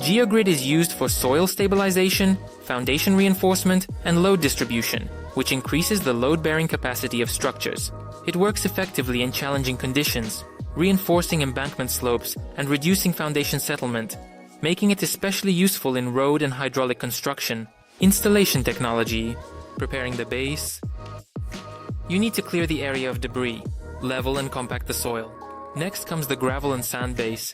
GeoGrid is used for soil stabilization, foundation reinforcement, and load distribution, which increases the load-bearing capacity of structures. It works effectively in challenging conditions, reinforcing embankment slopes and reducing foundation settlement, making it especially useful in road and hydraulic construction. Installation technology. Preparing the base. You need to clear the area of debris, level and compact the soil. Next comes the gravel and sand base.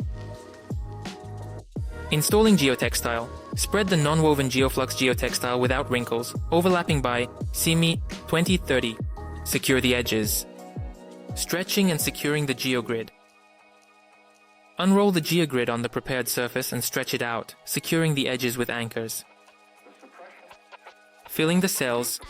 Installing geotextile. Spread the non-woven Geoflux geotextile without wrinkles, overlapping by CME 20-30. Secure the edges. Stretching and securing the GeoGrid. Unroll the GeoGrid on the prepared surface and stretch it out, securing the edges with anchors. Filling the cells.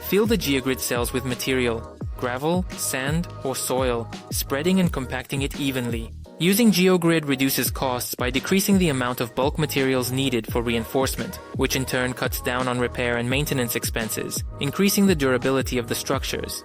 Fill the GeoGrid cells with material, gravel, sand, or soil, spreading and compacting it evenly. Using GeoGrid reduces costs by decreasing the amount of bulk materials needed for reinforcement, which in turn cuts down on repair and maintenance expenses, increasing the durability of the structures.